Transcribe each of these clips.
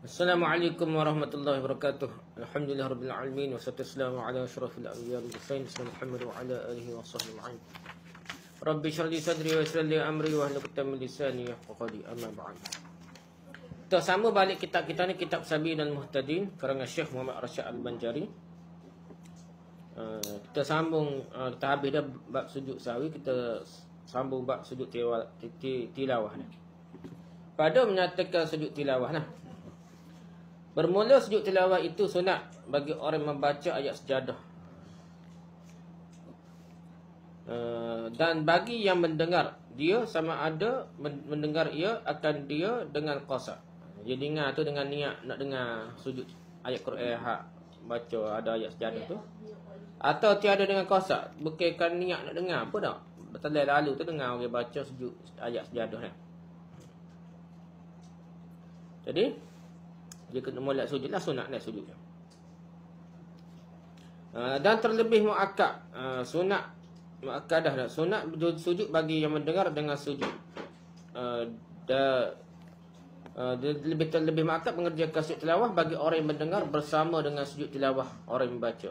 Assalamualaikum warahmatullahi wabarakatuh. Alhamdulillah rabbil alamin wassalatu wassalamu ala asyrafil anbiya'i wal mursalin sayyidina Muhammad wa ala alihi wa sahbihi ajma'in. Rabbi shrah li sadri wa yassir li amri wa hlul 'uqdatam min lisani yafqahu qawli, amma ba'd. Kita sama balik kitab kita ni, kitab Sabil dan Muhtadin karangan Syekh Muhammad Rashad Al-Banjari. Kita sambung, kita habis dah bab sujud sahwi, kita sambung bab sujud tilawah ni. Pada menyatakan sujud tilawah lah. Bermula sujud tilawah itu sunat bagi orang membaca ayat sejadah. Dan bagi yang mendengar, dia sama ada mendengar ia akan dia dengan qasad. Dia dengar tu dengan niat nak dengar sujud ayat Quran hak baca ada ayat sejadah tu. Atau tiada dengan qasad, bukankan niat nak dengar apa tak. Betul lalu tu dengar orang baca sujud ayat sejadah ni. Jadi dia kena molek sujud lah, sunat lah sujud. Dan terlebih muakkad, sunat muakkadah dah. Sunat sujud bagi yang mendengar dengan sujud. Lebih muakkad mengerjakan sujud tilawah bagi orang yang mendengar bersama dengan sujud tilawah orang yang membaca.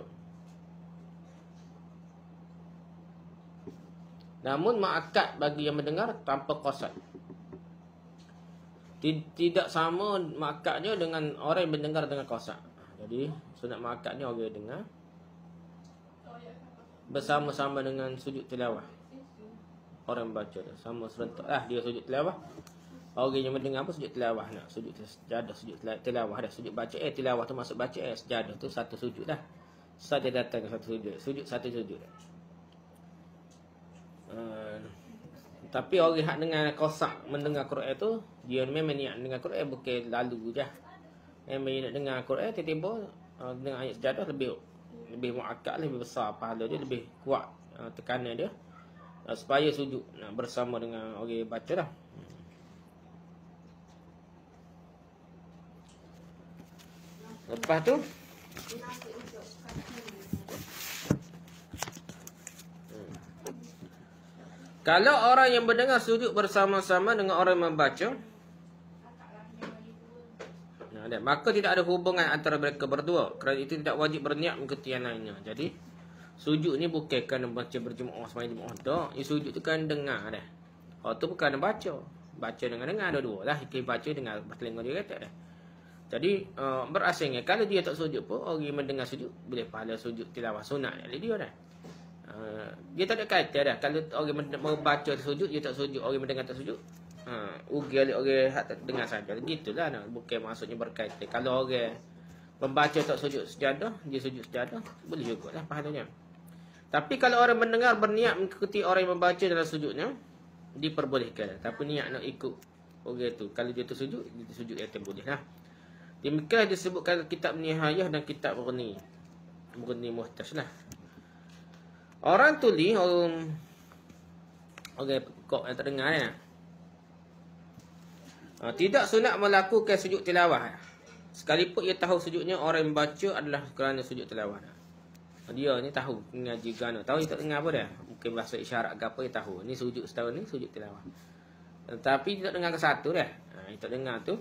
Namun muakkad bagi yang mendengar tanpa qasad. Tidak sama muakkadnya dengan orang yang mendengar dengan qasad. Jadi sunat muakkadnya orang yang dengar bersama-sama dengan sujud tilawah orang yang baca tu. Sama serentak lah dia sujud tilawah. Orang yang mendengar pun sujud tilawah nak. Sujud sejadah, sujud tilawah dah. Sujud baca tilawah tu masuk baca sejadah tu satu sujud dah. Saja datang satu sujud. Sujud satu sujud dah. Tapi orang yang dengar qasad mendengar Quran tu, dia memang niat dengar Quran, bukan lalu je. Memang nak dengar Quran, tiba-tiba dengan ayat sejadah lebih muakkad, lebih besar pahala dia, lebih kuat tekanan dia, supaya sujud bersama dengan orang yang baca dah. Lepas tu kalau orang yang mendengar sujud bersama-sama dengan orang yang membaca, maka tidak ada hubungan antara mereka berdua. Kerana itu tidak wajib berniat mengikuti yang lainnya. Jadi sujud ni bukan kerana baca berjemaah sembahyang jemaah tak. Ini sujud tu kan dengar dah. Oh tu bukan baca. Baca dengan dengar dua-dua lah. Kita baca dengar bertelinga dia kata dah. Jadi berasingnya kalau dia tak sujud pun, orang yang mendengar sujud boleh pahala sujud tilawah sunat dia dah. Dia tak ada kata dah. Kalau orang mau baca sujud, dia tak sujud. Orang mendengar tak sujud, ugi orang tak dengar saja. Gitulah nah. Bukan maksudnya berkaitan. Kalau orang membaca tak sujud sejadah, dia sujud sejadah, boleh jugalah pahalanya. Tapi kalau orang mendengar berniat mengikuti orang yang membaca dalam sujudnya, diperbolehkan. Tapi niat nak ikut orang tu, kalau dia tersujud, dia tersujud yang boleh lah. Demikian disebutkan kitab Nihayah dan kitab Mughni Muhtaj lah. Orang tuli, orang kok yang tak dengar ya. Tidak sunat melakukan sujud tilawah. Sekalipun ia tahu sujudnya orang yang baca adalah kerana sujud tilawah. Dia ni tahu ngaji gana, tahu dia tak dengar apa dah. Mungkin bahasa isyarat ke apa dia tahu. Ni sujud setahun ni sujud tilawah. Tapi dia tak dengar ke satu dah. Dia tak dengar tu,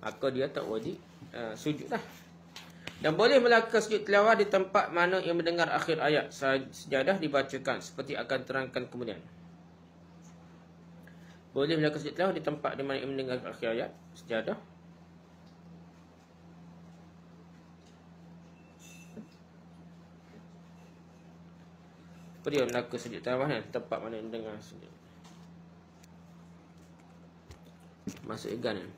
maka dia tak wajib sujud dah. Dan boleh melakukan sujud tilawah di tempat mana yang mendengar akhir ayat sejadah dibacakan, seperti akan terangkan kemudian. Boleh melakukan sujud tilawah di tempat di mana yang mendengar akhir ayat sejadah. Apa dia melakukan sujud tilawah ni? Tempat mana yang mendengar sujud. Masuk igan ni.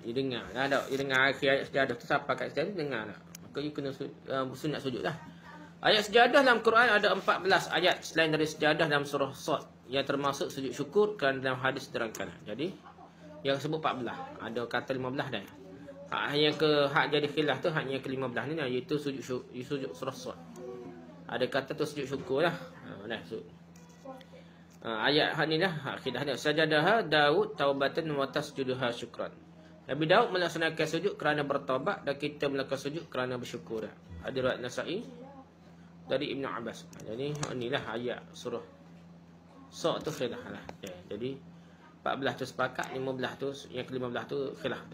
Dia dengar lah tak? Dia dengar akhir ayat sejadah tu, siapa kat sejadah dengar tak? Maka dia kena sunat sujud lah. Ayat sejadah dalam Quran ada 14 ayat selain dari sejadah dalam surah Sad, yang termasuk sujud syukur kerana dalam hadis diterangkan. Jadi yang sebut 14, ada kata 15 dah. Hak jadi khilaf tu hak yang ke-15 ni lah, iaitu sujud surah Sad. Ada kata tu sujud syukur lah. Ayat hak ni lah khilaf dia. Sajadaha Daud taubatan wa tasjuduha syukran. Nabi Daud melaksanakan sujud kerana bertaubat, dan kita melakukan sujud kerana bersyukur. Ada riwayat Nasa'i dari Ibn Abbas. Jadi inilah ayat surah Sad tu khilaf lah. Jadi 14 tu sepakat, 15 tu, yang ke-15 tu khilaf.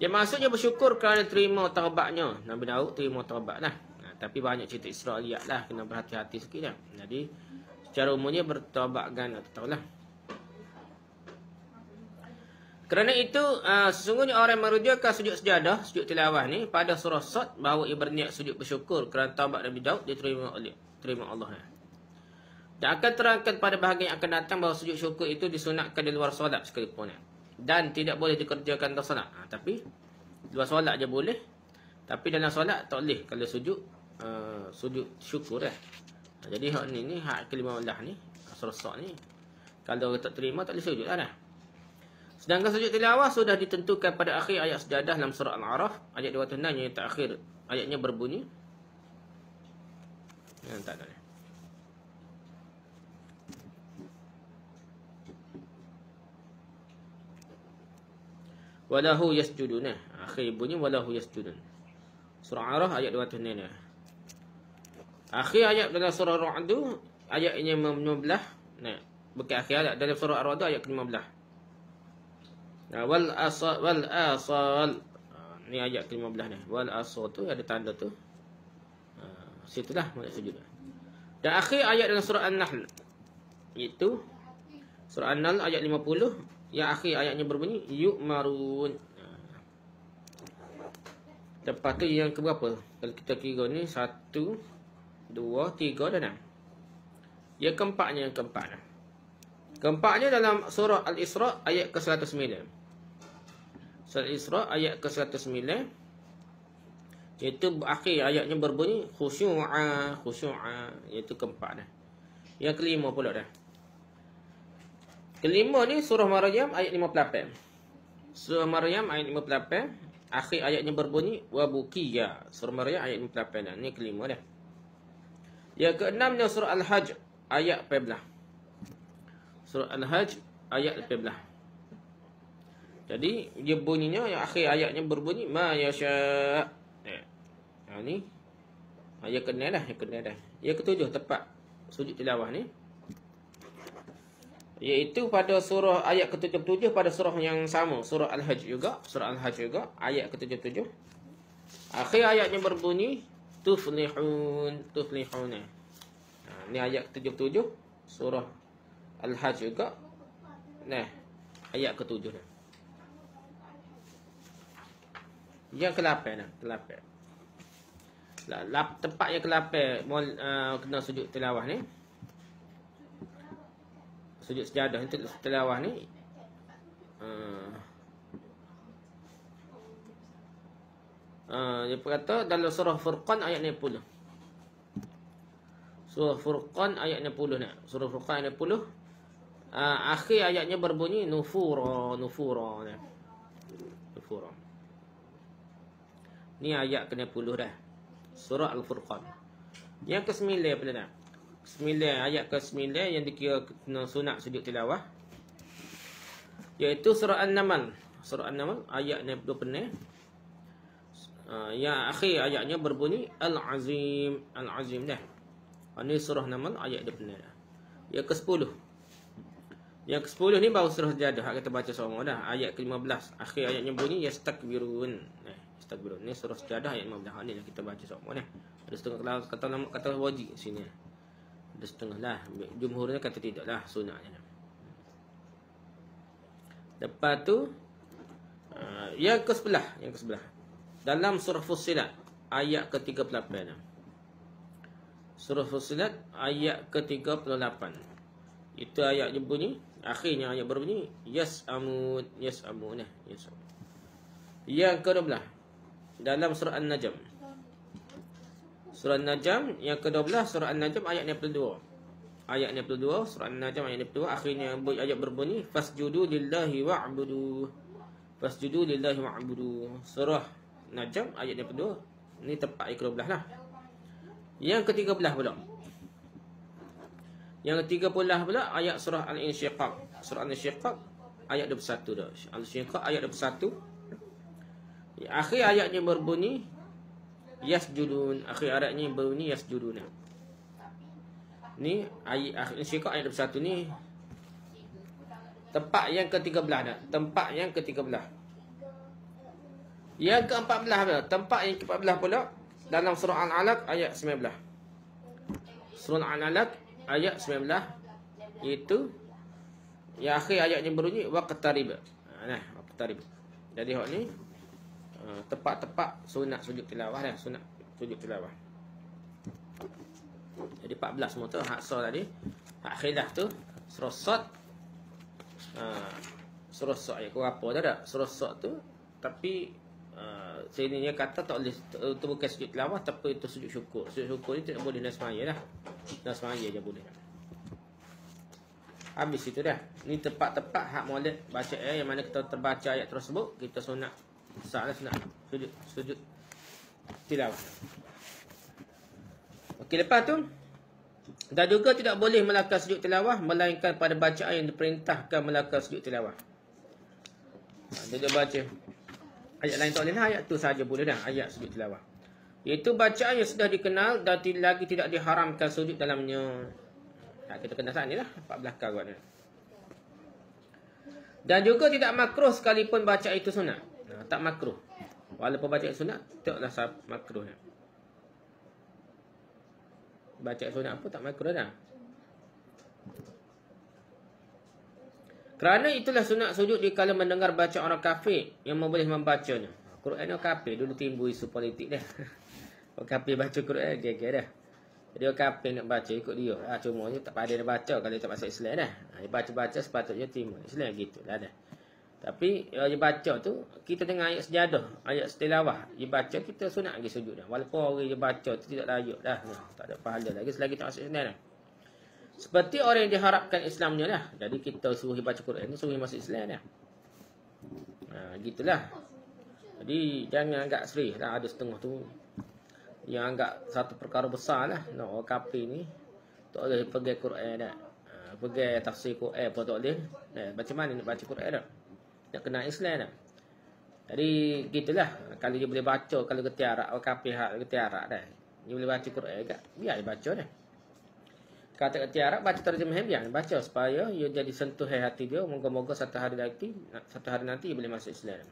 Dia maksudnya bersyukur kerana terima taubatnya. Nabi Daud terima taubat lah. Tapi banyak cerita Israiliyat lah, kena berhati-hati sikit lah. Jadi secara umumnya bertaubat gana, tahulah. Kerana itu sesungguhnya orang yang merujukan sujud sejadah, sujud tilawah ni pada surah Sad bahawa ia berniat sujud bersyukur kerana taubat Nabi Daud diterima Allah. Dan akan terangkan pada bahagian yang akan datang bahawa sujud syukur itu disunatkan di luar solat sekalipun. Dan tidak boleh dikerjakan dalam solat. Tapi di luar solat je boleh. Tapi dalam solat tak boleh kalau sujud syukur lah. Jadi hak ni hak ke-15 ni, surah Sad ni, kalau tak terima tak boleh sujud lah. Sedangkan sujud tilawah sudah ditentukan pada akhir ayat sejadah dalam surah Al-A'raf ayat 206 yang terakhir ayatnya berbunyi tak ada. Walahu yasjudun. Akhir bunyi walahu yasjudun. Surah Al-A'raf ayat 206. Akhir ayat dalam surah Ar-Ra'd ayatnya 15. Nah, bukan akhir ayat dalam surah Ar-Ra'd ayat ke-15. Wal asal. Ni ayat ke-15 ni. Wal asal tu ada tanda tu. Situlah maksud sujud. Dan akhir ayat dalam surah An-Nahl itu surah An-Nahl ayat 50 yang akhir ayatnya berbunyi yu'marun. Lepas tu yang keberapa? Kalau kita kira ni 1 2 3 dan 6. Yang keempatnya Keempatnya dalam surah Al-Isra ayat ke-109. Surah Al-Isra ayat ke-109 iaitu akhir ayatnya berbunyi khusyu'a, iaitu keempat dah. Yang kelima pula dah. Kelima ni surah Maryam ayat 58. Surah Maryam ayat 58 akhir ayatnya berbunyi wa bukiya. Surah Maryam ayat 58 dah. Ni kelima dah. Yang keenamnya surah Al-Hajj ayat 14. Surah Al-Hajj ayat 14. Jadi dia bunyinya yang akhir ayatnya berbunyi ma yasha. Ni ayat keenam dah, Yang ketujuh tepat sujud tilawah ni iaitu pada surah ayat ke-77 pada surah yang sama, surah Al-Hajj juga, ayat ke-77. Akhir ayatnya berbunyi tuflihun. Ni ayat ke-77 surah Al-Hajj juga. Nah, ayat ke-7 dah. Yang ke-8 dah, tempat yang ke-8 kena sujud tilawah ni. Sujud sejadah ni, tilawah ni dia berkata dalam surah Furqan ayat 60. Surah Furqan ayat 60 ni. Surah Furqan ayat 60 akhir ayatnya berbunyi nufura ni. Nufura. Ni ayat ke-60 dah. Surah Al-Furqan. Yang ke-9 apa dah? 9 ayat ke-9 yang dikira kena sunat sujud tilawah iaitu surah An-Naml. Surah An-Naml ayat 20 yang akhir ayatnya berbunyi Al-Azim dah. Ini surah Naml ayat 20 dah. Yang ke-10. Yang ke-10 ni baru surah Jadah kita baca sama dah. Ayat ke-15 akhir ayatnya bunyi yastakbirun. Yastakbirun. Ni surah Jadah ayat 15 ni lah kita baca sama dah. Ada setengah kata wajib sini. Ada setengah lah. Jumhurnya kata tidak lah sunatnya. Lepas tu yang ke-11 dalam surah Fussilat ayat ke-38. Surah Fussilat ayat ke-38. Itu ayatnya bunyi, akhirnya ayat berbunyi yas'amun. Yang ke-12 dalam surah An-Najm. Surah An-Najm yang ke-12 surah An-Najm ayat 62. Ayat 62 surah An-Najm ayat 62 akhirnya ayat berbunyi fasjudu lillahi wa'budu. Surah Najm ayat 62. Ni tepat ayat ke-12 lah. Yang ke-13 pula. Yang ke-13 pula ayat surah Al-Insyiqaq. Surah Al-Insyiqaq ayat 21 dah. Al-Insyiqaq ayat 21. Akhir ayatnya berbunyi yasjudun. Akhir ayatnya berbunyi yasjudun. Ni ayat Al-Insyiqaq ayat 21 ni Tempat yang ke-13 dah. Tempat yang ke-13. Yang ke-14 dah. Tempat yang ke-14 pula dalam surah Al-Alaq ayat 19. Surah Al-Alaq ayat 19 iaitu yang akhir ayatnya berbunyi waqtarib. Nah, waqtarib. Jadi hak ni tempat-tempat sunat sujud tilawah dah, sunat sujud tilawah. Jadi 14 semua tu hak sah tadi. Hak khilaf tu surah Sad. Surah Sad ayat berapa dah tak? Surah Sad tu tapi sininya kata tak boleh tu bukan sujud tilawah tapi itu sujud syukur. Sujud syukur ni tak boleh nak semaya dah. Nak semaya je boleh. Habis itu dah. Ni tempat-tempat hak molek baca yang mana kita terbaca ayat tersebut kita sunat sah lah sunat sujud tilawah. Okey, lepas tu dan juga tidak boleh melakukan sujud tilawah melainkan pada bacaan yang diperintahkan melakukan sujud tilawah. Dia baca ayat lain tak boleh lah, ayat tu saja boleh dah, ayat sujud tilawah. Iaitu bacaan yang sudah dikenal dan lagi tidak diharamkan sujud dalamnya. Kita kena saat ni lah 14 kali. Dan juga tidak makruh sekalipun baca itu sunat. Tak makruh. Walaupun baca itu sunat, taklah makruh. Baca sunat apa tak makruh dah. Kerana itulah sunat sujud dikala mendengar baca orang kafir yang boleh membacanya. Quran ni kafir dulu timbul isu politik dah. Orang kafir baca Quran geger dah. Jadi orang kafir nak baca ikut dia. Cuma dia tak pada nak baca kalau tak masuk Islam dah. Dia baca-baca sepatutnya timbul Islam gitulah dah. Tapi dia baca tu kita dengar ayat sejadah, ayat tilawah, dia baca kita sunat lagi sujud dah. Walaupun orang dia baca tu tidak layak dah. Tak ada pahala lagi selagi tak masuk Islam dah. Seperti orang yang diharapkan Islamnya lah. Jadi kita suruh baca Quran ni suruh masuk Islam dah. Gitulah. Jadi jangan anggap serius lah ada setengah tu yang anggap satu perkara besar lah. Orang kafir ni tak boleh pergi Quran dah. Pergi tafsir Quran pun tak boleh. Macam mana nak baca Quran dah? Nak kenal Islam dah. Jadi gitulah. Kalau dia boleh baca, kalau ketiarak orang kafir hak ketiarak dah. Dia boleh baca Quran juga. Biar dia baca dah. Kata ketiarak baca terjemah biar dia baca supaya dia jadi sentuh hati dia. Moga-moga satu hari nanti dia boleh masuk Islam.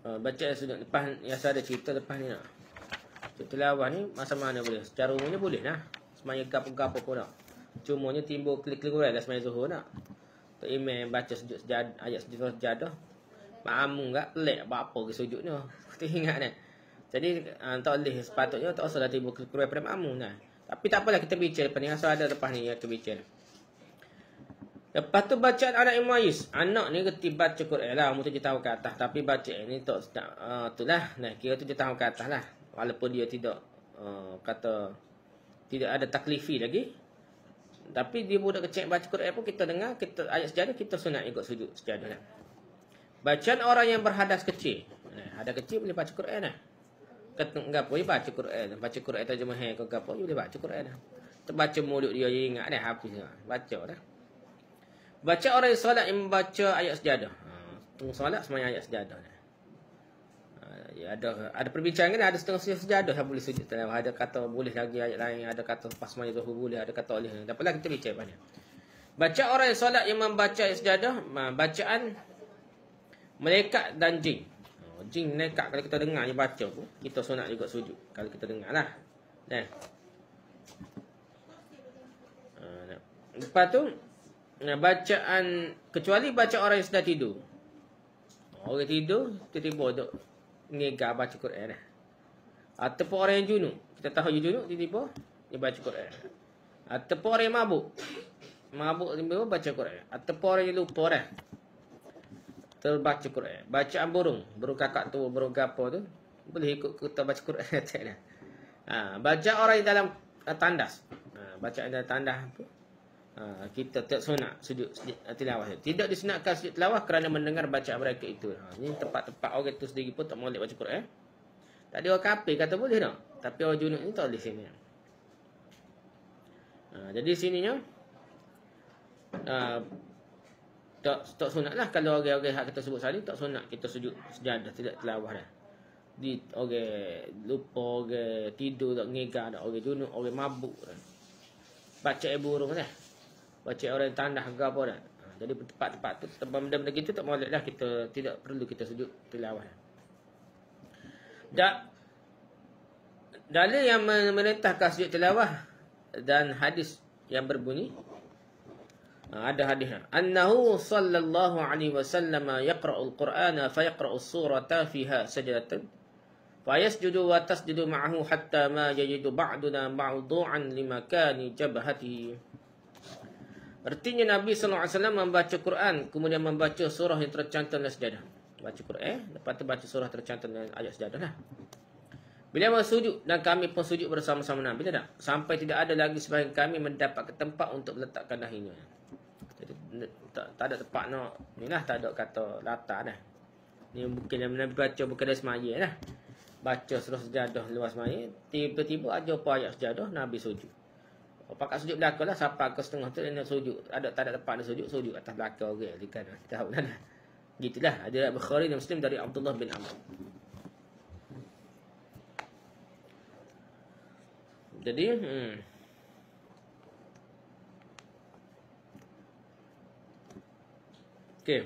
Baca sudah lepas yang saya ada cerita lepas ni nak. Tilawah ni masa mana boleh? Secara umumnya boleh lah. Semaya gapo-gapo pun nak. Cumanya timbul klik-klik lah semaya zuhur nak. Tok Imam baca sujud sejadah, ayat sujud sejadah. Makmum enggak pelik apa ke sujudnya. Kita ingat kan. Jadi tak boleh sepatutnya tak usah timbul klik-klik pada makmum nah. Tapi tak apalah kita bicara lepas ni asal ada lepas ni kita bicara. Lepas tu bacaan anak Imam Ais. Anak ni reti baca Quran lah. Umur 7 tahun ke atas. Tapi bacaan ni tak itulah. Nah, kira 7 tahun ke atas lah. Walaupun dia tidak kata tidak ada taklifi lagi. Tapi dia budak kecil baca Quran pun kita dengar kita ayat sejadah kita sunat ikut sujud sejadah lah. Bacaan orang yang berhadas kecil. Hadas kecil boleh baca Quran lah. Kata gapo dia baca Quran. Baca Quran terjemah ke gapo dia boleh baca Quran lah. Terbaca mulut dia ingat dah habis dah. Baca dah. Baca orang yang solat yang membaca ayat sejadah. Tunggu solat semuanya ayat sejadah. Ya, ada perbincangan ada setengah sejadah yang boleh sujud tilawah. Ada kata boleh lagi ayat lain, ada kata pas semuanya zuhur boleh, ada kata boleh. Tak apalah kita bincang pada. Baca orang yang solat yang membaca ayat sejadah, bacaan malaikat dan jin. Jin malaikat kalau kita dengar dia baca tu, kita sunat juga sujud. Kalau kita dengarlah. Lepas tu bacaan kecuali baca orang yang sedang tidur. Orang tidur tiba-tiba duk ngegah baca Quran dah. Ataupun orang yang junub, kita tahu dia junub tiba-tiba dia baca Quran. Ataupun orang yang mabuk. Mabuk tiba-tiba baca Quran. Ataupun orang yang lupa dah terbaca Quran. Bacaan burung kakak tu, burung gapo tu boleh ikut kita baca Quran tak dah. Baca orang yang dalam tandas. Bacaan dalam tandas tu kita tak sunat sujud tilawah. Tidak disunatkan sujud tilawah kerana mendengar bacaan mereka itu. Ini tempat-tempat orang itu sendiri pun tak boleh baca Quran. Tak ada orang kafir kata boleh tak? Tapi orang junub ni tak boleh sini. Jadi sininya tak sunat lah. Kalau orang-orang hak kita sebut tadi tak sunat kita sujud sejadah tidak tilawah dah. orang lupa, orang tidur tak ngegah dah, orang junub, orang mabuk dah. Baca burung dah. Baca orang tandah ke apa dah. Jadi tempat-tempat tu tempat benda-benda gitu tak molek dah, kita tidak perlu kita sujud tilawah. Dalil yang memerintahkan sujud tilawah dan hadis yang berbunyi, ada hadisnya, annahu sallallahu alaihi wasallam yaqra'ul qur'ana fa yaqra'us surata fiha sajdatan fa yasjudu wa tasjudu ma'ahu hatta ma yajidu ba'duna mawdu'an limakani jabhatihi. Artinya Nabi SAW membaca Quran, kemudian membaca surah yang tercantum dalam sejadah. Baca Quran, lepas tu baca surah tercantum dalam ayat sejadah lah. Beliau sujud dan kami pun sujud bersama-sama Nabi. Tidak? Sampai tidak ada lagi sebahagian kami mendapat tempat untuk meletakkan dahinya. Jadi tak ada tempat nak. Ni lah tak ada kata latar dah. Ni mungkin yang Nabi baca bukan dari semaya lah. Baca surah sejadah luas semaya. Tiba-tiba ada apa ayat sejadah, Nabi sujud. Pakat sujud belakang lah, siapa ke setengah tu dia nak sujud. Tak ada tempat dia sujud atas belakang orang. Kita tahu lah. Gitulah. Ada Bukhari dan Muslim dari Abdullah bin Amr. Jadi, okey.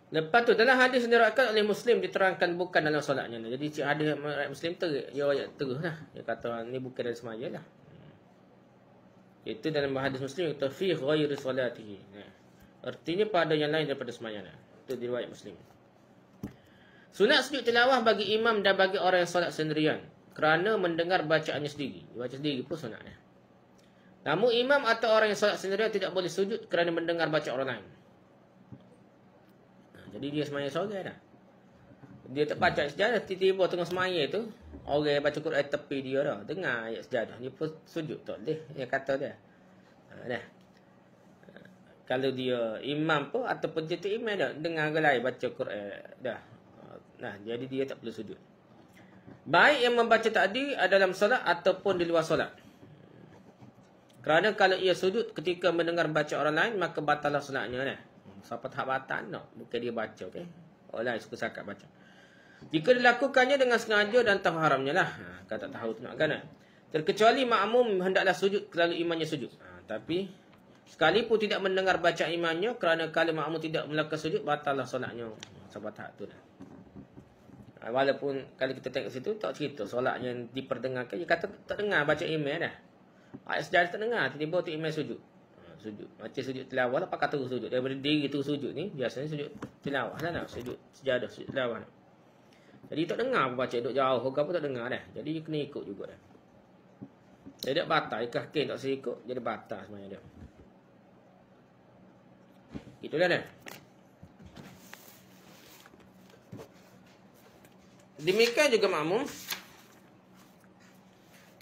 Lepas tu dalam hadis yang diriwayatkan oleh Muslim diterangkan bukan dalam solatnya. Jadi hadis Muslim tu dia ayat terus lah. Dia kata ni bukan dari semaya lah. Itu dalam hadis Muslim kata fi ghairi salatihi. Artinya pada yang lain daripada sembahyang. Itu diriwayat Muslim. Sunat sujud tilawah bagi imam dan bagi orang yang solat sendirian kerana mendengar bacaannya sendiri. Baca sendiri pun sunatnya. Namun imam atau orang yang solat sendirian tidak boleh sujud kerana mendengar baca orang lain. Jadi dia semaya seorang dah. Dia tak baca sejadah, tiba-tiba tengah semaya tu, orang yang baca Quran tepi dia dah. Dengar ayat sejadah, dia pun sujud tak boleh. Dia kata dia. Dah. Kalau dia imam pun ataupun dia tu imam dah, dengar orang lain baca Quran dah. Nah, jadi dia tak perlu sujud. Baik yang membaca tadi dalam solat ataupun di luar solat. Kerana kalau ia sujud ketika mendengar baca orang lain, maka batallah solatnya dah. Siapa tak batal nak? Bukan dia baca, okey? Orang lain suka sakat baca. Jika dilakukannya dengan sengaja dan tahu haramnya lah. Kalau tak tahu tu nak kan? Terkecuali makmum hendaklah sujud kalau imannya sujud. Tapi sekalipun tidak mendengar baca imannya, kerana kalau makmum tidak melakukan sujud, batallah solatnya. Siapa tak tu dah. Walaupun kalau kita tengok situ tak cerita solat yang diperdengarkan, dia kata tak dengar baca imam dah. Ayat sejadah tak dengar, tiba-tiba tu imam sujud. Sujud. Macam sujud tilawah lah, pakai terus sujud. Daripada diri tu sujud ni, biasanya sujud tilawah lah nak. Sujud sejadah, sujud tilawah nak. Jadi tak dengar apa baca, duduk jauh ke apa tak dengar dah. Jadi dia kena ikut juga dah. Jadi tak batal, ikhlas tak saya ikut, jadi batal sebenarnya dia. Itulah dah. Demikian juga makmum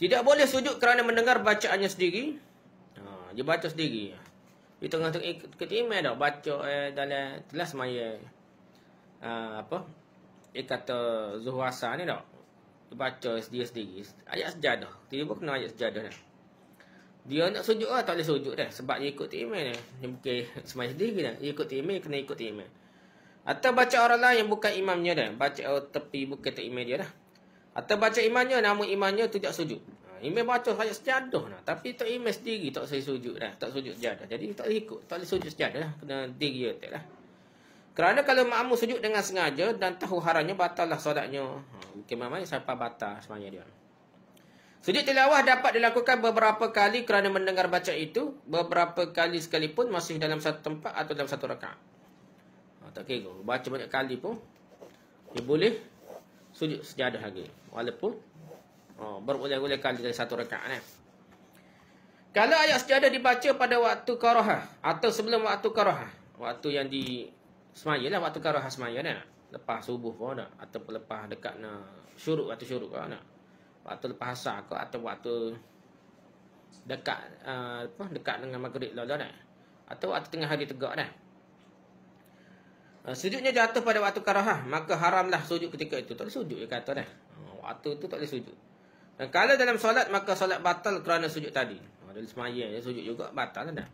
tidak boleh sujud kerana mendengar bacaannya sendiri. Dia baca sendiri. Di tengah-tengah ikut imam dah baca dalam kelas maya. Apa? Dia kata zuhur asar ni dah. Dia baca sendiri. Ayat sejadah. Tiba-tiba kena ayat sejadah dah. Dia nak sujud lah, tak boleh sujud dah. Sebab dia ikut imam ni. Dia bukan semaya sendiri dah. Dia ikut imam, kena ikut imam. Atau baca orang lain yang bukan imamnya dah. Baca tepi bukan tak imam dia dah. Atau baca imamnya namun imamnya tidak sujud. Imam baca ayat sejadah lah. Tapi tak imam sendiri tak saya sujud dah. Tak sujud sejadah. Jadi tak boleh ikut. Tak boleh sujud sejadah lah. Kena diri dia lah. Kerana kalau makmum sujud dengan sengaja dan tahu haramnya, batal lah solatnya. Bukan makmum sampai batal semuanya dia. Sujud tilawah dapat dilakukan beberapa kali kerana mendengar baca itu. Beberapa kali sekalipun masih dalam satu tempat atau dalam satu rakaat. Tak kira. Baca banyak kali pun dia boleh sujud sejadah lagi. Walaupun berulang-ulang kali dari satu rakaat. Kalau ayat sejadah dibaca pada waktu karahah atau sebelum waktu karahah, waktu yang di semaya lah, waktu karahah semaya dah. Lepas subuh kau nak, atau lepas dekat nak syuruk, waktu syuruk kau nak. Waktu lepas asar kau atau waktu dekat dekat dengan maghrib lah dah. Atau waktu tengah hari tegak dah. Sujudnya jatuh pada waktu karahah, maka haramlah sujud ketika itu. Tak boleh sujud dia kata dah. Waktu itu tak boleh sujud. Dan kalau dalam solat, maka solat batal kerana sujud tadi. Dalam semaya dia sujud juga batal dah.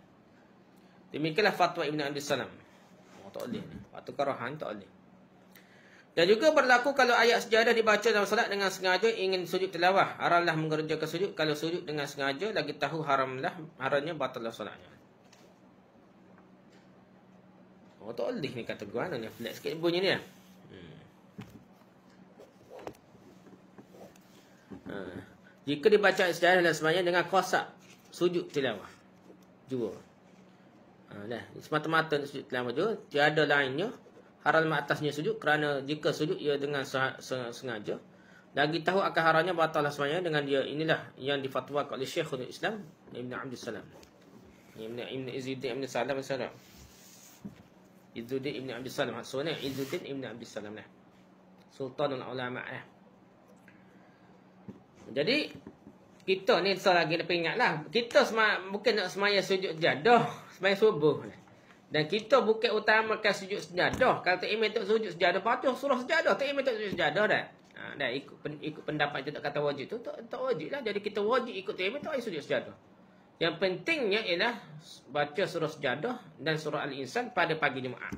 Demikianlah fatwa Ibn Abi Salam. Tak boleh ni. Waktu karahan tak boleh. Dan juga berlaku kalau ayat sejadah dibaca dalam solat dengan sengaja ingin sujud tilawah. Haramlah mengerjakan sujud. Kalau sujud dengan sengaja, lagi tahu haramnya batallah solatnya. Oh, tak boleh ni kata gua ni. Flat sikit bunyi ni lah. Jika dibaca ayat sejadah dalam sembahyang dengan kosak sujud tilawah. Jua. Semata-mata sujud tilawah jua. Tiada lainnya. Haram atasnya sujud kerana jika sujud ia dengan sengaja. Lagi tahu akan haramnya batallah sembahyang dengan dia. Inilah yang difatwakan oleh Syekhul Islam Ibn Abdul Salam. Ibn Izzuddin Ibn Salam Salam. Izzuddin Ibn Abdul Salam. Maksudnya Izzuddin Ibn Abdul Salam lah. Sultanul Ulama lah. Jadi kita ni lagi nak ingat lah. Kita bukan nak semaya sujud jadah. Semaya subuh lah. Dan kita bukan utamakan sujud sejadah. Kalau tak imam tak sujud sejadah, patut surah sejadah. Tak imam tak sujud sejadah dah. Dah ikut pendapat itu tak kata wajib tu. Tak wajib lah. Jadi kita wajib ikut imam tak payah sujud sejadah. Yang pentingnya ialah baca surah sejadah dan surah Al-Insan pada pagi Jumaat.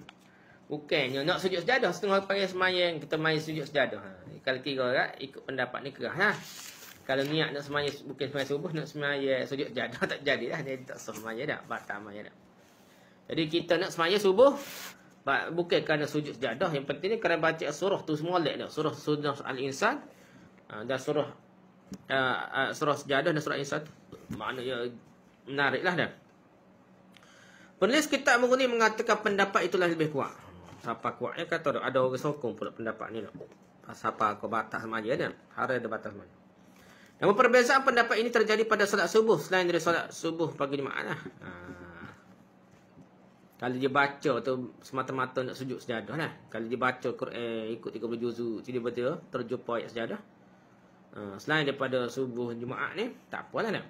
Bukannya nak sujud sejadah. Setengah pagi semayang kita main sujud sejadah. Kalau kira kan, ikut pendapat ni kerah lah. Kalau niat nak semayang, bukan semayang subuh, nak semayang sujud sejadah tak jadilah. Jadi tak semayang dah. Batal semayang dah. Jadi kita nak semaya subuh bukan kerana sujud sejadah. Yang penting ni kerana baca surah tu semua molek dah. Surah Al-Insan dan surah sejadah dan surah Al-Insan. Maknanya menariklah dah. Penulis kitab Mughni mengatakan pendapat itulah lebih kuat. Siapa kuatnya kata ada orang sokong pula pendapat ni dah. Siapa kau batas semaya dah. Hari ada batas semaya. Namun perbezaan pendapat ini terjadi pada solat subuh selain dari solat subuh pagi Jumaat lah. Kalau dia baca tu semata-mata nak sujud sejadah lah. Kalau dia baca Quran ikut 30 juzuk tiba-tiba terjumpa ayat sejadah. Selain daripada subuh Jumaat ni tak apalah lah.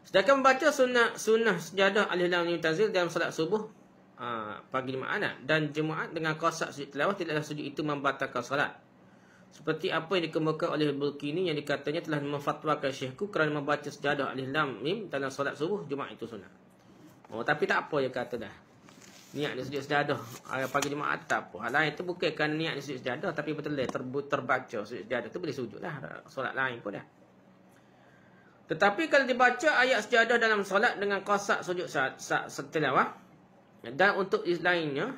Sedangkan membaca sunnah sejadah alif lam mim tanzil dalam solat subuh pagi Jumaat lah. Dan Jumaat dengan qasak sujud tilawah tidaklah sujud itu membatalkan solat. Seperti apa yang dikemukakan oleh Bulkini yang dikatanya telah memfatwakan syekhku kerana membaca sejadah alif lam mim dalam solat subuh Jumaat itu sunnah. Tapi tak apa dia kata dah. Niat dia sujud sejadah pagi Jumaat tak apa. Hal lain tu bukan kerana niat dia sujud sejadah, tapi betul terbaca sujud sejadah tu boleh sujud lah. Solat lain pun dah. Tetapi kalau dibaca ayat sejadah dalam solat dengan qasak sujud tilawah dan untuk lainnya,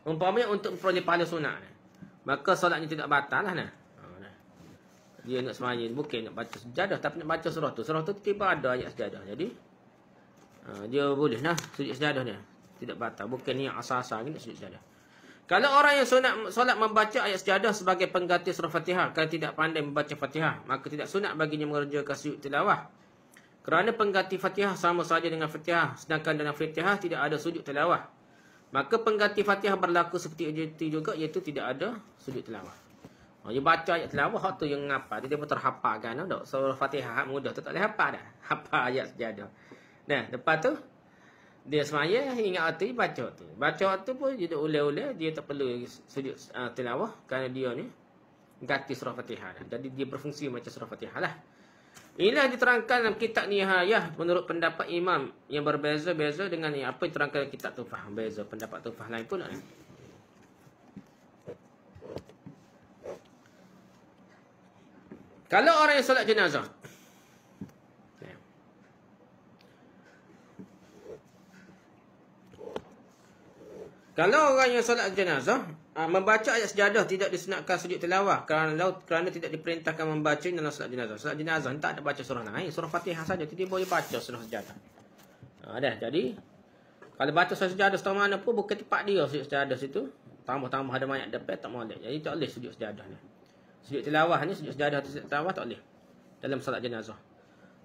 umpamanya untuk memperoleh pahala sunat, maka solatnya tidak batal lah. Dia nak semayang bukan nak baca sejadah, tapi nak baca surah tu. Surah tu tiba ada ayat sejadah. Jadi dia boleh lah sujud sejadah dia. Tidak batal. Bukan ni asal-asal ni nak sujud sejadah. Kalau orang yang solat membaca ayat sejadah sebagai pengganti surah Fatihah, kalau tidak pandai membaca Fatihah, maka tidak sunat baginya mengerjakan sujud tilawah. Kerana pengganti Fatihah sama saja dengan Fatihah. Sedangkan dalam Fatihah tidak ada sujud tilawah. Maka pengganti Fatihah berlaku seperti itu juga, iaitu tidak ada sujud tilawah. Dia baca ayat tilawah, tu yang ngapa. Dia pun terhafalkan. Surah Fatihah mudah tu tak boleh hafal dah. Hafal ayat sejadah. Nah, lepas tu dia semaya ingat hati baca tu. Baca tu pun dia ulai-ulai, dia tak perlu sujud tilawah kerana dia ni ganti surah Fatihah dah. Jadi dia berfungsi macam surah Fatihah lah. Inilah diterangkan dalam kitab Nihayah menurut pendapat imam yang berbeza-beza dengan apa yang diterangkan dalam kitab Tufah. Beza pendapat Tufah lain pun. Kalau orang yang solat jenazah, kalau orang yang solat jenazah membaca ayat sejadah tidak disunatkan sujud tilawah kerana tidak diperintahkan membaca dalam solat jenazah. Solat jenazah tak ada baca surah lain, surah Fatihah saja. Dia boleh baca surah sejadah. Jadi kalau baca surah sejadah setengah mana pun bukan tempat dia sujud sejadah situ. Tambah-tambah ada mayat depan tak boleh. Jadi tak boleh sujud sejadah ni. Sujud tilawah ni, sujud sejadah tilawah tak boleh dalam solat jenazah.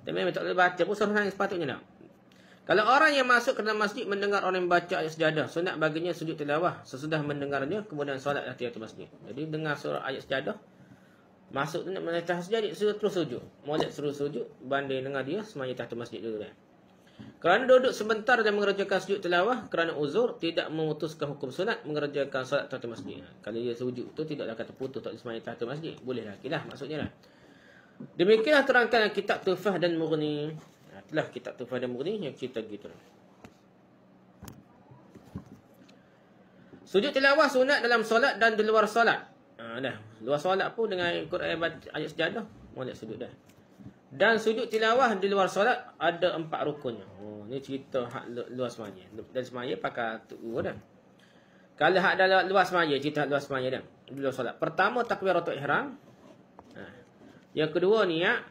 Dan memang tak boleh baca pun surah lain sepatutnya tak. Kalau orang yang masuk ke dalam masjid mendengar orang yang baca ayat sejadah, sunat baginya sujud tilawah sesudah mendengarnya, kemudian solat tahiyatul masjid. Jadi dengar surah ayat sejadah, masuk tu nak menetah sejadah, terus sujud. Molek suruh sujud, banding dengar dia, semuanya tahiyatul masjid dulu dah. Kerana duduk sebentar dan mengerjakan sujud tilawah kerana uzur, tidak memutuskan hukum sunat mengerjakan solat tahiyatul masjid. Kalau dia sujud tu tidaklah kata putus tak semuanya tahiyatul masjid. Boleh lah, kilah maksudnya lah. Demikianlah terangkan kitab Tufah dan Mughni. Itulah kitab Tufah dan Mughni yang cerita gitu. Sujud tilawah sunat dalam solat dan di luar solat. Dah. Luar solat pun dengan ikut ayat sejadah, boleh sujud dah. Dan sujud tilawah di luar solat ada 4 rukunnya. Oh, ni cerita hak luar semaya. Dan semaya pakai tu dah. Kalau hak dalam luar semaya, cerita luar semaya dah. Di luar solat. Pertama takbiratul ihram. Yang kedua niat.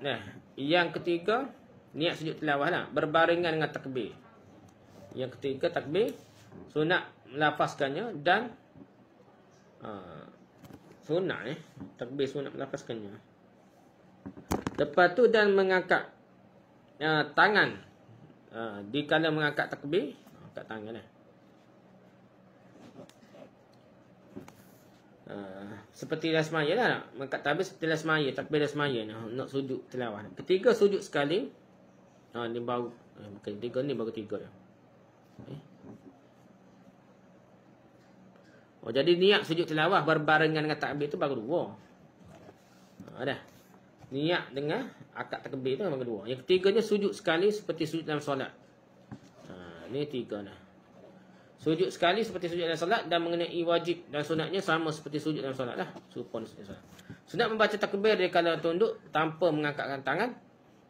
Nah, yang ketiga niat sujud tilawah lah, berbarengan dengan takbir. Yang ketiga takbir, sunat melafazkannya dan sunat takbir sunat melafazkannya. Lepas tu dan mengangkat tangan di kala mengangkat takbir, angkat tangan seperti dalam semaya lah, mengangkat takbir seperti dalam semaya, takbir dalam semaya nak sujud tilawah. Ketiga sujud sekali. Ni baru bukan tiga, ni baru tiga dah. Oh, jadi niat sujud tilawah berbarengan dengan takbir tu baru 2. Dah. Niat dengan akad takbir tu baru 2. Yang ketiganya sujud sekali seperti sujud dalam solat. Ni 3 dah. Sujud sekali seperti sujud dalam solat dan mengenai wajib dan sunatnya sama seperti sujud dalam solat lah. Serupa sujud solat. Sunat membaca takbir dari kala tunduk tanpa mengangkatkan tangan.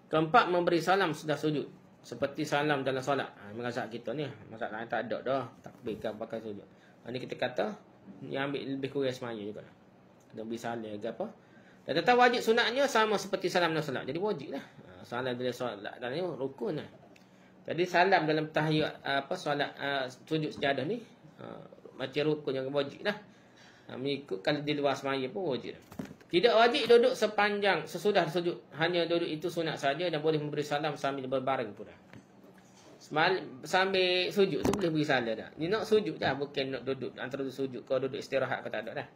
Keempat, memberi salam sudah sujud. Seperti salam dalam solat. Mazhab kita ni, mazhab lain tak ada dah takbir kan pakai sujud. Ni kita kata, ni ambil lebih kurang semaya juga. Kena beri salam ke apa. Dan tetap wajib sunatnya sama seperti salam dalam solat. Jadi wajib lah. Salam dalam solat dan ni rukun lah. Jadi salam dalam tahiyat solat sujud sejadah ni macam rukun yang wajib lah. Mengikut kalau di luar semaya pun wajib lah. Tidak wajib duduk sepanjang sesudah sujud. Hanya duduk itu sunat saja dan boleh memberi salam sambil berbaring pula. Sambil sujud tu boleh beri salam dah. Ni nak sujud dah, bukan nak duduk antara sujud kau duduk istirahat kau tak ada dah.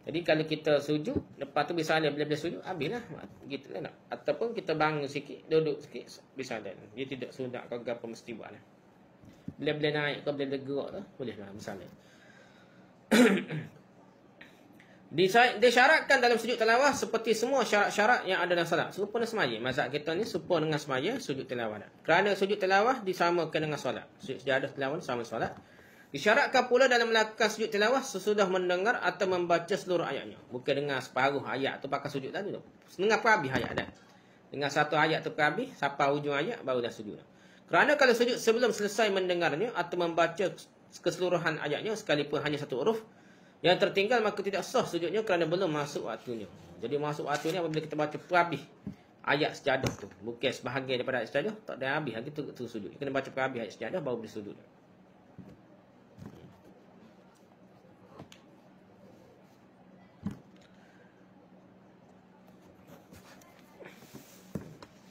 Jadi kalau kita sujud, lepas tu beri salam bila sujud, habislah. Gitulah nak. Ataupun kita bangun sikit, duduk sikit, beri salam. Dia tidak sunat kau apa mesti buat lah. Bila naik kau bila gerak tu, bolehlah beri salam. Disyaratkan dalam sujud tilawah seperti semua syarat-syarat yang ada dalam salat. Serupa dengan semaya. Mazhab kita ni serupa dengan semaya sujud tilawah. Kerana sujud tilawah disamakan dengan solat. Sujud sejadah tilawah sama solat. Disyaratkan pula dalam melakukan sujud tilawah sesudah mendengar atau membaca seluruh ayatnya. Bukan dengar separuh ayat tu pakai sujud tadi tu. Dengar perhabis ayat dah. Dengar satu ayat tu perhabis, sampai hujung ayat baru dah sujud. Kerana kalau sujud sebelum selesai mendengarnya atau membaca keseluruhan ayatnya sekalipun hanya satu huruf yang tertinggal, maka tidak sah sujudnya kerana belum masuk waktunya. Jadi masuk waktunya apabila kita baca perhabis ayat sejadah tu. Bukan sebahagian daripada ayat sejadah, tak ada habis lagi tu sujud. Kena baca perhabis ayat sejadah baru boleh sujud.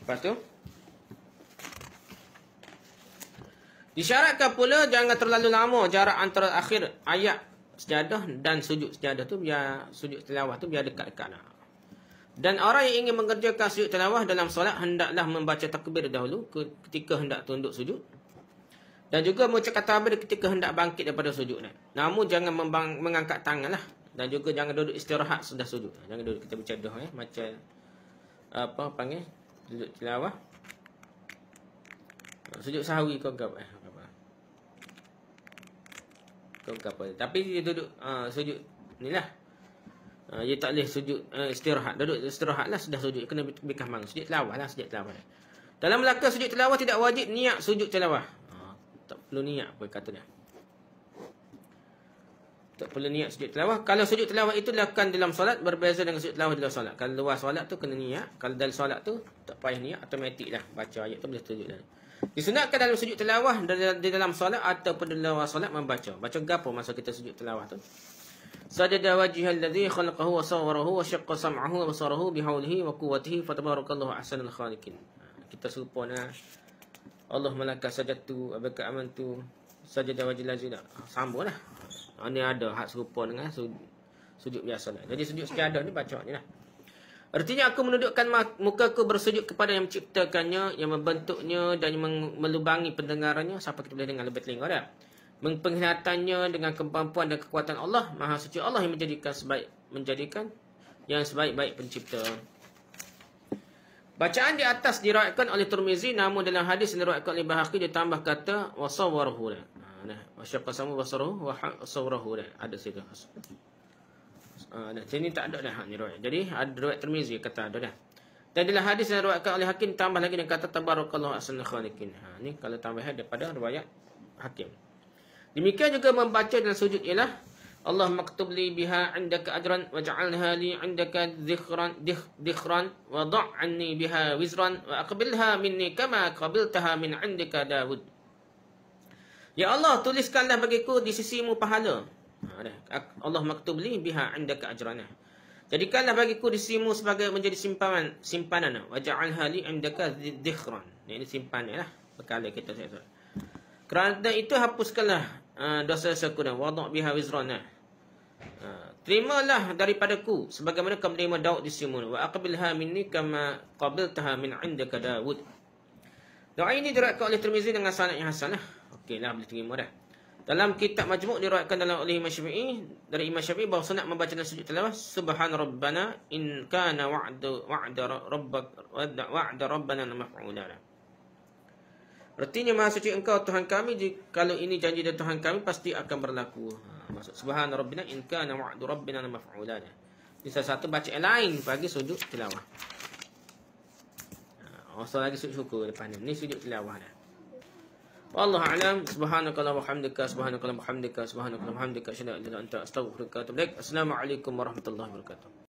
Lepas tu disyaratkan pula jangan terlalu lama jarak antara akhir ayat sejadah dan sujud sejadah tu, biar sujud tilawah tu biar dekat-dekat lah. Dan orang yang ingin mengerjakan sujud tilawah dalam solat hendaklah membaca takbir dahulu ketika hendak tunduk sujud. Dan juga mengucapkan takbir ketika hendak bangkit daripada sujud. Namun jangan mengangkat tangan lah. Dan juga jangan duduk istirahat sudah sujud. Jangan duduk kita bercadah macam apa panggil sujud tilawah. Sujud sahwi kau apa? Tapi dia duduk sujud ni lah. Dia tak boleh sujud istirahat. Duduk istirahat lah sudah sujud. Kena bikah bangun. Sujud tilawah lah. Sujud tilawah. Dalam melakukan sujud tilawah tidak wajib niat sujud tilawah. Tak perlu niat apa kata dia. Tak perlu niat sujud tilawah. Kalau sujud tilawah itu dilakukan dalam solat berbeza dengan sujud tilawah dalam solat. Kalau luar solat tu kena niat. Kalau dalam solat tu tak payah niat. Automatik lah. Baca ayat tu boleh sujud dah. Disunatkan dalam sujud tilawah di dalam solat ataupun di luar solat membaca. Baca gapo masa kita sujud tilawah tu? Sajada wajhal ladzi khalaqahu wa sawwarahu wa syaqqa sam'ahu wa basarahu bihaulihi wa quwwatihi fatabarakallahu ahsanul khaliqin. Kita serupa nah. Allah malaka sajadtu abaka amantu sajada wajhal ladzi sambunglah. Ini ada hak serupa dengan sujud biasa lah. Jadi sujud sejadah ni baca ni lah. Artinya aku menundukkan mukaku bersujud kepada yang menciptakannya, yang membentuknya dan yang melubangi pendengarannya sampai kita boleh dengar lebih telinga dah. Penglihatannya dengan kemampuan dan kekuatan Allah, Maha Suci Allah yang menjadikan yang sebaik-baik pencipta. Bacaan di atas diriwayatkan oleh Tirmizi, namun dalam hadis yang diriwayatkan oleh Baihaqi ditambah kata wasawwarahu. Wa syaqqa samu basaruhu wa sawrahu dah. Ada situ. Sini tak ada dah ni riwayat. Jadi ada riwayat Tirmizi kata ada dah. Dan dalam hadis yang diriwayatkan oleh Hakim tambah lagi dengan kata tabarakallahu ahsanul khaliqin. Ni kalau tambahan daripada riwayat Hakim. Demikian juga membaca dalam sujud ialah Allah maktub li biha indaka ajran waj'alha li indaka dhikhran wa da' anni biha wizran wa aqbilha minni kama qabiltaha min indika Daud. Ya Allah, tuliskanlah bagiku di sisimu pahala. Allah maktub li biha indaka ajran. Jadikanlah bagiku di sisimu sebagai menjadi simpanan. Waj'alha li indaka dhikhran. Ini simpanan lah bekal kita saya. Kerana itu hapuskanlah dosa-dosaku dan wada' biha wizran. Terimalah daripadaku sebagaimana kau menerima Daud di sisimu. Wa aqbilha minni kama qabiltaha min indaka Daud. Doa ini diriwayatkan oleh Tirmizi dengan sanad yang hasan lah. Okeylah, boleh terima dah. Dalam kitab Majmu' diriwayatkan dalam oleh Imam Syafi'i dari Imam Syafi'i bahawa sunat membaca dalam sujud tilawah subhan rabbana in kana wa'da rabbana maf'ula. Artinya maha suci engkau Tuhan kami, kalau ini janji dari Tuhan kami pasti akan berlaku. Maksud subhan rabbina in kana wa'du rabbina maf'ula. Ini salah satu baca yang lain bagi sujud tilawah. So lagi sujud syukur depan ni sujud tilawah dah. Wallahu a'lam. Subhanakallahumma wa bihamdika, subhanakallahumma wa bihamdika, subhanakallahumma wa bihamdika, asyhadu an la ilaha illa anta, astaghfiruka wa atubu ilaik. Assalamualaikum warahmatullahi wabarakatuh.